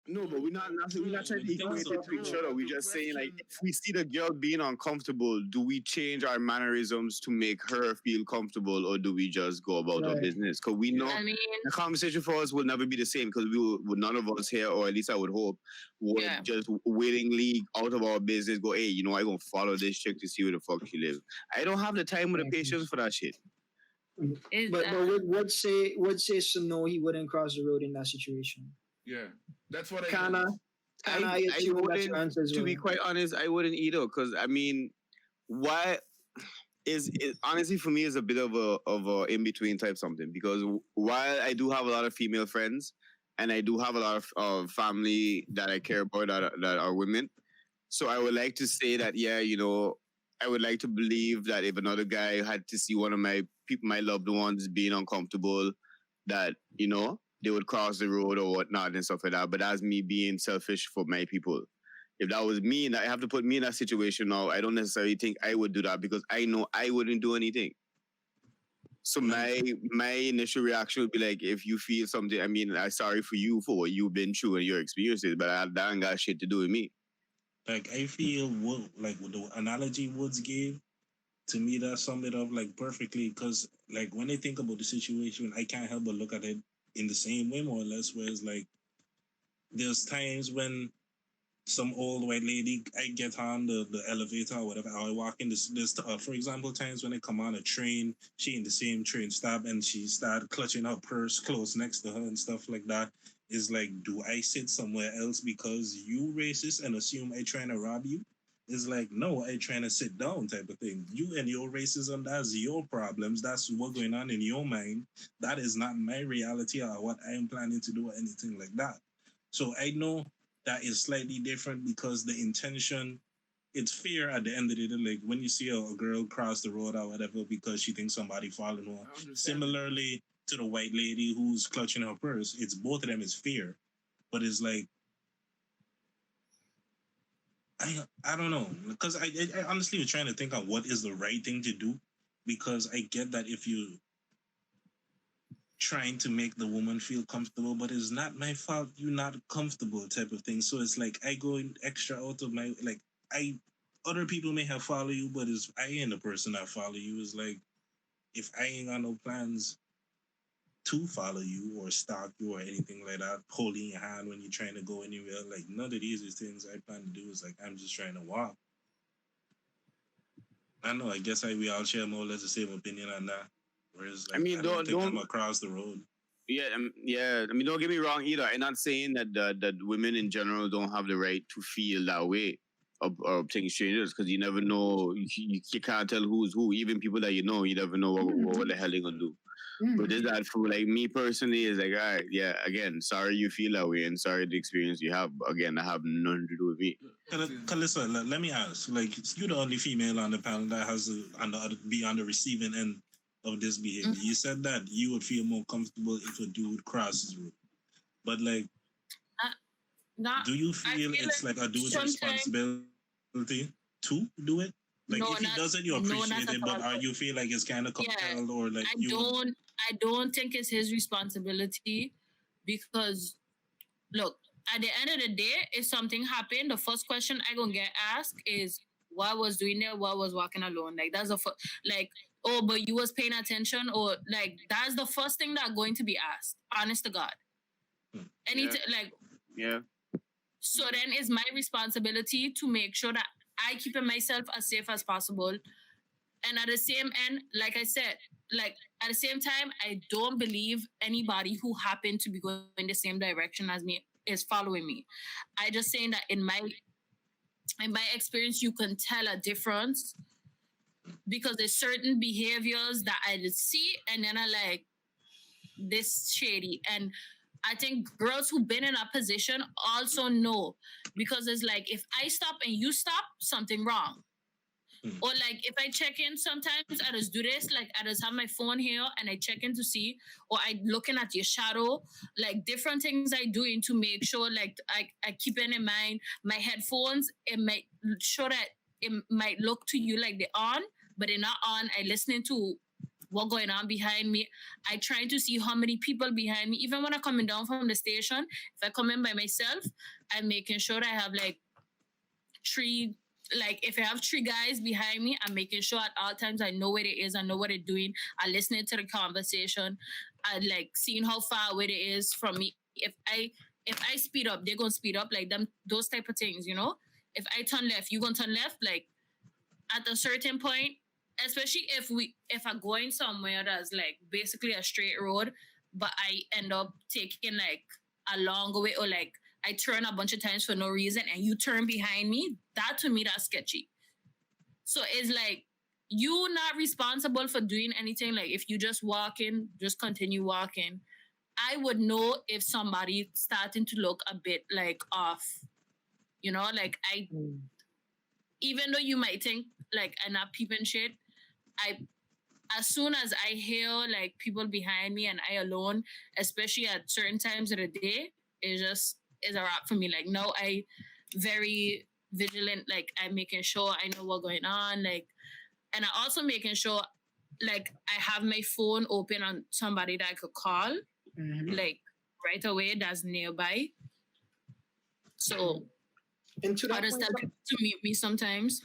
No, but we're not trying to When you think equate it about to each no, other. We're but the just saying like question, if we see the girl being uncomfortable, do we change our mannerisms to make her feel comfortable, or do we just go about our Right. business? Because we know I mean, the conversation for us will never be the same because would none of us here, or at least I would hope, would yeah. just willingly out of our business go, hey, I gonna follow this chick to see where the fuck she live. I don't have the time or the Exactly. patience for that shit. It, But would say so no, he wouldn't cross the road in that situation. yeah, that's what I Kana, think. I I assume that's your wouldn't. answer as To be well. quite honest, I wouldn't either. Because I mean, why is honestly for me is a bit of a in between type something. Because while I do have a lot of female friends, and I do have a lot of family that I care about that are women, so I would like to say that yeah, I would like to believe that if another guy had to see one of my people, my loved ones, being uncomfortable, that they would cross the road or whatnot and stuff like that. But that's me being selfish for my people. If that was me and I have to put me in that situation now, I don't necessarily think I would do that because I know I wouldn't do anything. So my initial reaction would be like, if you feel something, I mean, I'm sorry for you for what you've been through and your experiences, but that ain't got shit to do with me. Like I feel like with the analogy Woods gave to me that summed it up like perfectly. Because like when I think about the situation, I can't help but look at it in the same way more or less. Whereas like there's times when some old white lady, I get on the elevator or whatever, or I walk in this for example, times when I come on a train, she in the same train stop and she start clutching her purse close next to her and stuff like that. Is like, do I sit somewhere else because you racist and assume I trying to rob you? Is like, no, I trying to sit down type of thing. You and your racism, that's your problems. That's what going on in your mind. That is not my reality or what I am planning to do or anything like that. So I know that is slightly different because the intention, it's fear at the end of the day. Like when you see a girl cross the road or whatever because she thinks somebody following her. I understand it. Similarly to the white lady who's clutching her purse, it's both of them is fear. But it's like I don't know, because I honestly was trying to think of what is the right thing to do, because I get that if you trying to make the woman feel comfortable, but it's not my fault you're not comfortable type of thing. So it's like I go in extra out of my like I other people may have follow you, but it's I ain't the person that follow you. Is like if I ain't got no plans to follow you or stalk you or anything like that, holding your hand when you're trying to go anywhere, like none of these are things I plan to do. Is like I'm just trying to walk. I know. I guess we all share more or less the same opinion on that. Whereas, I like, mean, I don't think I'm don't across the road. yeah, yeah. I mean, don't get me wrong either. I'm not saying that women in general don't have the right to feel that way or obtain strangers because you never know. You can't tell who's who. Even people that you never know what the hell they're gonna do. But this that for like me personally is like, all right, yeah. Again, sorry you feel that way, and sorry the experience you have. But again, that have nothing to do with me. Kalissa, let me ask. Like, you're the only female on the panel that has be on the receiving end of this behavior. Mhm. You said that you would feel more comfortable if a dude crosses road. But like, Uh, not. do you I feel feel it's like like a dude's sometimes responsibility to do it? Like, no, if he not does it, you no, not appreciate at it. But all. are you feel like it's kind of Yeah, compelled, or like I you would? don't. I don't think it's his responsibility because look, at the end of the day, if something happened, the first question I gonna get asked is what was doing there, what was walking alone. Like that's the like, oh, but you was paying attention, or like that's the first thing that going to be asked. Honest to God, Yeah, anything like yeah. so. Then it's my responsibility to make sure that I keep myself as safe as possible. And at the same end, like I said, like at the same time, I don't believe anybody who happened to be going the same direction as me is following me. I just saying that in my experience, you can tell a difference because there's certain behaviors that I just see and then I like this shady. And I think girls who've been in a position also know because it's like if I stop and you stop, something wrong. Or like if I check in, sometimes I just do this. Like I just have my phone here and I check in to see, or I looking at your shadow, like different things I doing to make sure like I keep it in mind. My headphones, it might show that it might look to you like they're on, but they're not on. I listening to what going on behind me. I try to see how many people behind me. Even when I'm coming down from the station, if I come in by myself, I'm making sure that I have like three, like if I have three guys behind me, I'm making sure at all times I know where it is, I know what they're doing, I listening to the conversation, I like seeing how far away it is from me. If I speed up, they're gonna speed up, like them, those type of things, you know. If I turn left, you gonna turn left, like at a certain point, especially if I'm going somewhere that's like basically a straight road, but I end up taking like a longer way, or like I turn a bunch of times for no reason and you turn behind me, that to me that's sketchy. So it's like you not responsible for doing anything. Like if you just walking, just continue walking. I would know if somebody starting to look a bit like off. You know, like I, even though you might think like I'm not peeping shit, I, as soon as I hear like people behind me and I alone, especially at certain times of the day, it just is a wrap for me. Like no, I very vigilant. Like I'm making sure I know what's going on. Like, and I also making sure like I have my phone open on somebody that I could call like right away that's nearby. So And to that others point, tell people to meet me sometimes.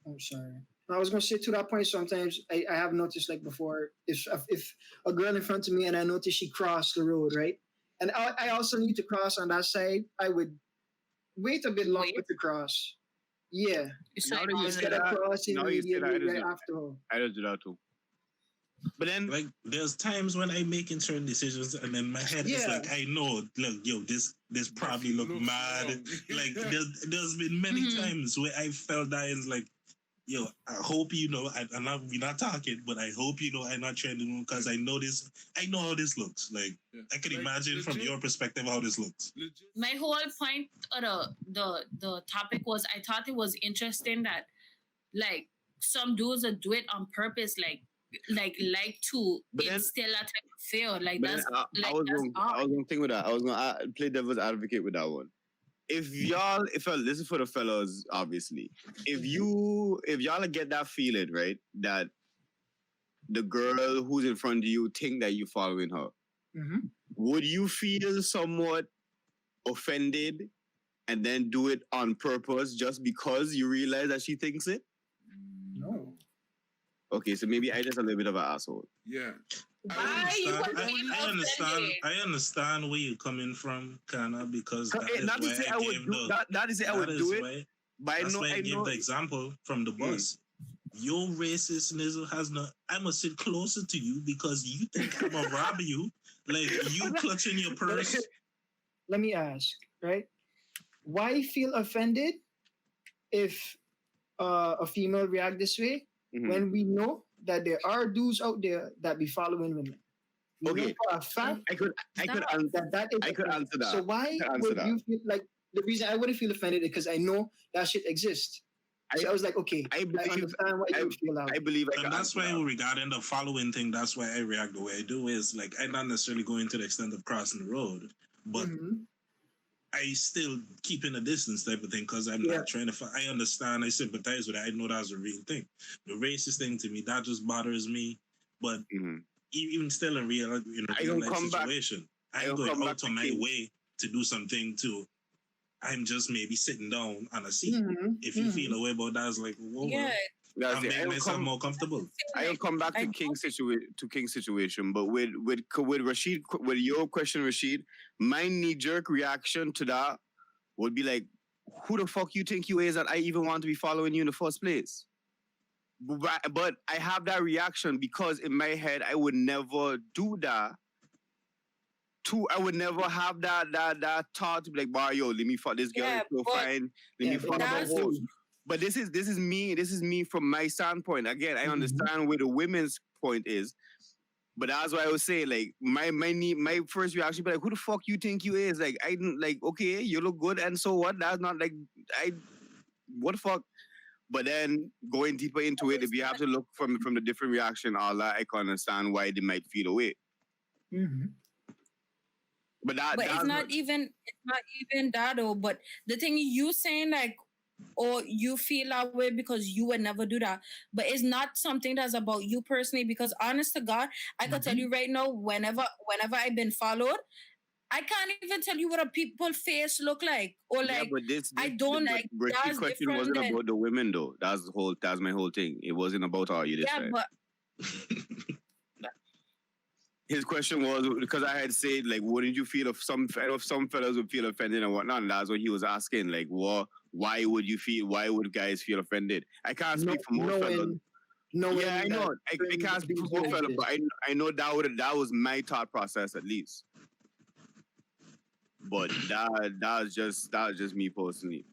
I'm sorry. I was gonna say to that point. Sometimes I have noticed like before, if a girl in front of me and I notice she crossed the road, right, and I also need to cross on that side, I would wait a bit longer Wait. to cross. Yeah, So Now that you instead say of that, crossing now you say that, immediately I right just, after her. I just do that too. But then, Like there's times when I'm making certain decisions and in my head it's Yeah. like I know, look, yo, this probably look Looks mad. wrong. Like there's been many Mhm. times where I felt that it's like, yo, I hope you know we're not talking, but I hope you know I'm not trying to do because I know how this looks. Like Yeah. I can Like, imagine from legit- your perspective how this looks. legit- My whole point of the topic was I thought it was interesting that like some dudes that do it on purpose, like to But then- instill that type of fear. Like but that's then like I was that's going, odd. I was going to think with that. I was going to play devil's advocate with that one. If this is for the fellas, obviously. If y'all get that feeling, right, that the girl who's in front of you think that you following her, would you feel somewhat offended and then do it on purpose just because you realize that she thinks it? No. Okay, so maybe I just a little bit of an asshole. Yeah. Why you would feel offended? I understand where you're coming from, Kana, because that is Not to why say I I would gave do the that. Not to say I would that do is it, why- but I that's know. why I I gave know. the example from the bus. Your racist nizzle has no. I must sit closer to you because you think I'm gonna rob you. Like you clutching your purse. Let me ask, right? Why feel offended if a female react this way Mhm. when we know that there are dudes out there that be following women? We know Okay. for a fact I could answer. that is I a could thing. answer that. So why I could answer would that. you feel like the reason I wouldn't feel offended is because I know that shit exists. So I was like, okay, I I believe- understand why you would feel that. I believe I And can that's answer why that. regarding the following thing, that's why I react the way I do. Is like I'm not necessarily going to the extent of crossing the road, but Mhm. I still keeping a distance type of thing because I'm Yeah. not trying to. I understand. I sympathize with it. I know that's a real thing. The racist thing to me that just bothers me. But Mhm. even still in real I real don't life come back- situation, I I'm don't going come back out to of my King. way to do something to. I'm just maybe sitting down on a seat. Mhm. If you Mhm. feel a way about that, it's like, whoa, Yeah, That's I'm it. making myself more comfortable. I don't come back to King's situation, but with Rashid, with your question, Rashid, my knee jerk reaction to that would be like, who the fuck you think you is that I even want to be following you in the first place? But I have that reaction because in my head I would never do that. I would never have that thought to be like, "Bah, yo, let me fuck this girl. Yeah, It's so but- fine. Let me Yeah, fuck but her that's- whole." But this is me from my standpoint. Again, I understand where the women's point is, but that's why I was saying like my first reaction be like, "Who the fuck you think you is?" Like I didn't like. Okay, you look good, and so what? That's not like what the fuck. But then going deeper into it, if you have to look from the different reaction, all that, I can understand why they might feel away. Mhm. But that but that's it's not even that though. But the thing you saying like or you feel that way because you would never do that. But it's not something that's about you personally. Because honest to God, I could tell you right now, whenever I've been followed, I can't even tell you what a people face look like, or Yeah, like but I don't but like Ricky's that's question different wasn't than about the women though. That's my whole thing. It wasn't about all you this yeah, time. but His question was because I had said like, wouldn't you feel if some fellas would feel offended and whatnot? And that's what he was asking. Like, what? Why would you feel? Why would guys feel offended? I can't No, speak for most fellas. knowing Yeah, I that know. I can't speak for most fellas, but I know that was my thought process at least. But that was just me personally.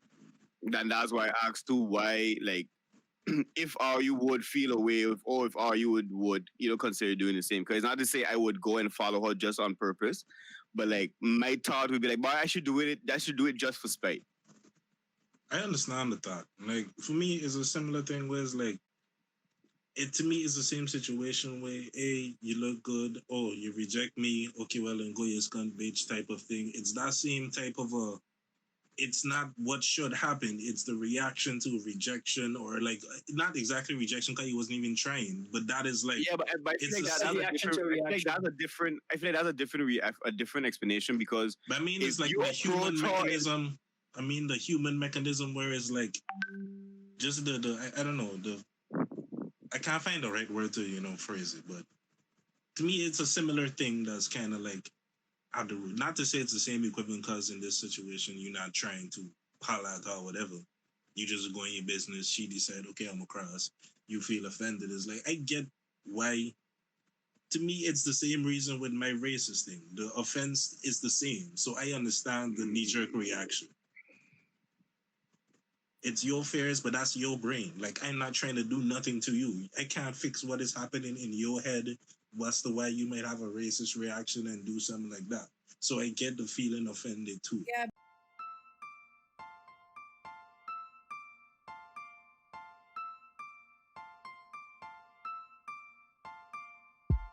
And that's why I asked too. Why like if you would feel a way or if you would consider doing the same, because it's not to say I would go and follow her just on purpose, but like my thought would be like, but I should do it just for spite. I understand the thought. Like for me, it's a similar thing where it's like it to me is the same situation where you look good, oh you reject me, okay well then go your cunt bitch type of thing. It's that same type of a. It's not what should happen. It's the reaction to rejection, or like not exactly rejection because he wasn't even trying, but that is like Yeah, but I feel it's like the that's same. a reaction different. to I feel like reaction. that's a different. I feel like that's a different explanation because But I mean, if it's like you the human approach her mechanism. I mean, the human mechanism where it's like just the I don't know the I can't find the right word to phrase it, but to me it's a similar thing that's kind of like at the root. Not to say it's the same equivalent, because in this situation you're not trying to holler at her or whatever. You just go in your business. She decide, okay, I'm across. You feel offended. It's like I get why. To me, it's the same reason with my racist thing. The offense is the same, so I understand the knee-jerk reaction. It's your fears, but that's your brain. Like I'm not trying to do nothing to you. I can't fix what is happening in your head. What's the why you might have a racist reaction and do something like that. So I get the feeling offended too. yeah,